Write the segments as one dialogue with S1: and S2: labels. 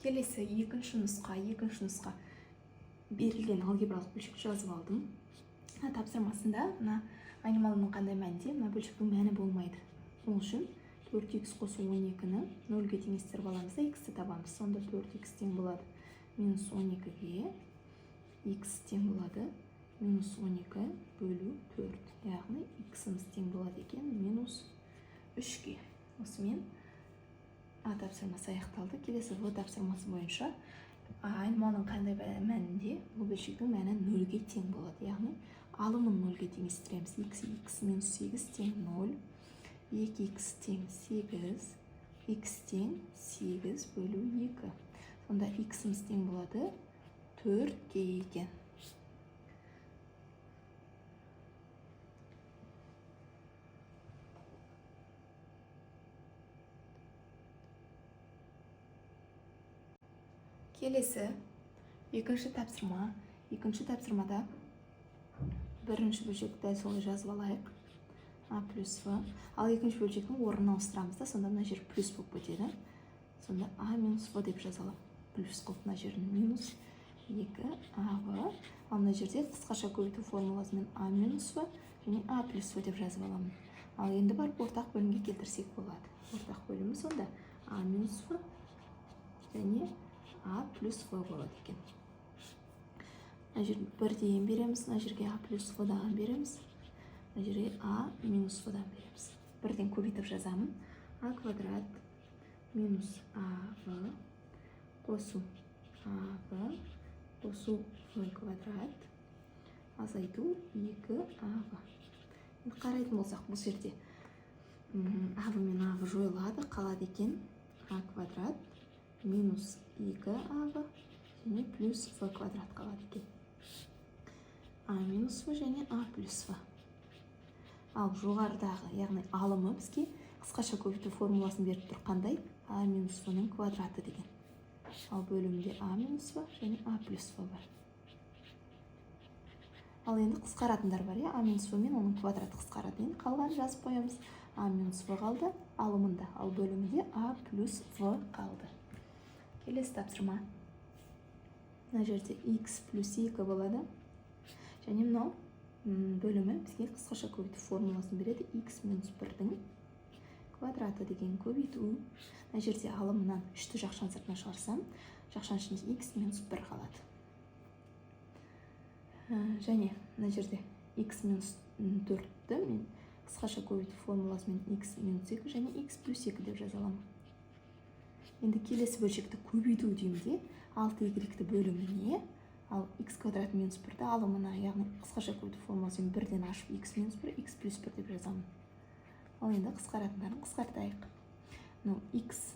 S1: Келесі екінші нұсқа берілген алгебралық бөлшекті жазып алдым. Тапсырмасында мына айнымалының қандай мәнде, мына бөлшектің мәні болмайды. Ол үшін 4х қосу 12-ні 0-ге теңестіріп аламыз да x-ті табамыз. Сонда 4х тең болады минус 12-ге, x тең болады минус 12 бөлу 4. Яғни x-іміз тең болады екен минус 3-ге. Осымен А тапсырмасы аяқталды. Келесі В тапсырмасы бойынша айнымалының қандай мәнінде бұл бөлшектің мәні 0-ге тең болады. Яғни алымын 0-ге теңестіреміз. x минус 8 тең 0, 2x тең 8, x тең 8 бөлу 2. Сонда x-іміз тең болады 4-ге екен. Келесі екінші тапсырма. Екінші тапсырмада бірінші бөлшекті дәл солай жазып алайық. А плюс В. Ал екінші бөлшектің орнына ауыстырамыз да, сонда мына жер плюс болып кетеді. Сонда А минус В деп жазалым. Плюс қылып мына жерін минус 2АВ. Ал мына жерде қысқаша көбейту формуласымен А минус В және А плюс В деп жазып аламын. Ал енді барып ортақ бөлімге келтірсек болады. Ортақ бөлімі сонда А минус В және А плюс В болады екен. Мына жерге 1-ден береміз, мына жерге А плюс В-дан береміз, мына жерге А минус В-дан береміз. 1-ден көбейтіп жазамын. А квадрат минус АВ қосу АВ қосу В квадрат азайту 2АВ. Енді қарайтын болсақ, бұл жерде АВ мен АВ жойылады, қалады екен А квадрат минус 2АВ және плюс В квадрат қалады екен. А минус В және А плюс В. Ал жоғарыдағы, яғни алымы бізге қысқаша көбейту формуласын беріп тұр. Қандай? А минус В-ның квадраты деген. Ал бөлімде А минус В және А плюс В бар. Ал енді қысқаратындар бар, А минус В мен оның квадраты қысқарады. Енді қалғанын жазып қоямыз. А минус В қалды алымында, ал бөлімде А плюс В қалды. Келесі тапсырма. Мына жерде x плюс 2 болады. Және мынау бөлімі бізге қысқаша көбейту формуласын береді. X минус 1-дің квадраты деген көбейту. Мына жерде алымынан 3-ті жақшаның сыртына шығарсам, жақшаның ішінде x минус 1 қалады. Және мына жерде x минус 4-ті мен қысқаша көбейту формуласымен x минус 2 және x плюс 2 деп жазаламын. Енді келесі бөлшекті көбейту деймде 6y-ті бөліміне, ал x квадрат минус 1-ді алымына, яғни қысқаша көбейту формуласын 1-ден ашып x минус 1, x плюс 1 деп жазамын. Ал енді қысқаратындарын қысқартайық. X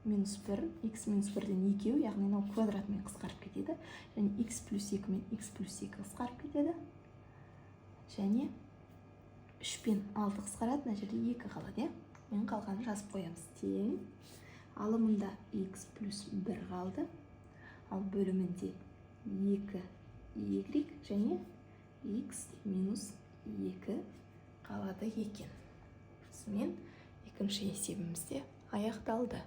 S1: минус 1-ден 2, яғни квадратымен қысқарып кетеді. Және x плюс 2 мен x плюс 2 қысқарып кетеді. Және 3 пен 6 қысқарады, мына жерде 2 қалады. Мен қалғанын жазып қоямыз. Тең алымында x плюс 1 қалды, ал бөлімінде 2y және x минус 2 қалады екен. Осымен екінші есебімізде аяқталды.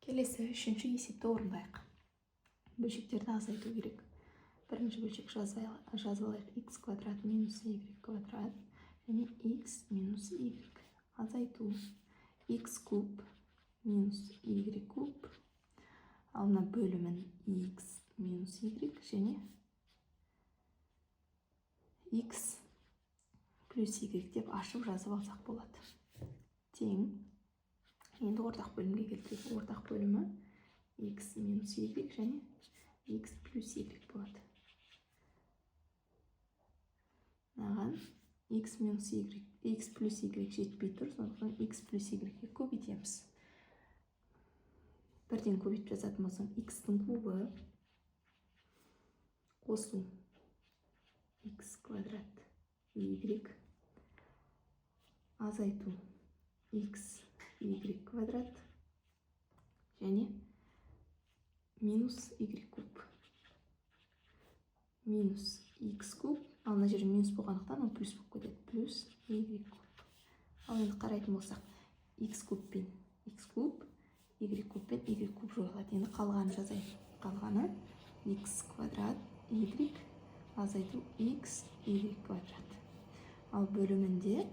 S1: Келесі үшінші есепті орындайық. Бөлшектерді азайту керек. Бірінші бөлшек жазып алайық. X квадрат минус y квадрат және x минус y азайту. X куб минус y куб. Ал мына бөлімін x минус y және x плюс y деп ашып жазып алсақ болады. Тең. Енді ортақ бөлімге келтірейік. Ортақ бөлімі x минус y және x плюс y болады. Маған x минус y, x плюс y жетпей тұр, сондықтан x плюс y-ге көбейтеміз. Бірден көбейтіп жазатын болсам, x-тің кубы қосу x квадрат y азайту x y квадрат және минус y куб. Минус x куб, ал мына жер минус болғандықтан ол плюс болып кетеді. Плюс y куб. Ал енді қарайтын болсақ, x куб пен x куб y куб пен y куб жойылады. Енді қалғанын жазайын. Қалғаны x квадрат y азайту x y квадрат. Ал бөлімінде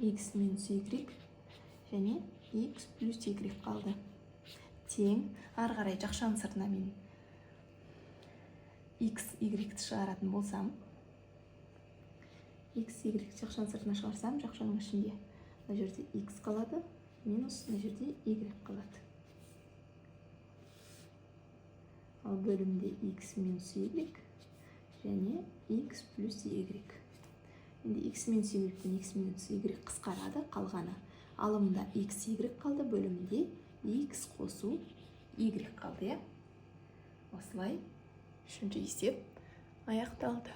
S1: x минус y және x плюс y қалды. Тең, ары қарай жақшаның сыртына мен x y-ті шығаратын болсам, x y жақшаның сыртына шығарсам, жақшаның ішінде мына жерде x қалады, минус мына жерде y қалады. Ал бөлімде x минус y және x плюс y. Енді x минус y пен x минус y қысқарады, қалғаны. Алымында x y қалды, бөлімінде x қосу y қалды. Осылай үшінші есеп аяқталды.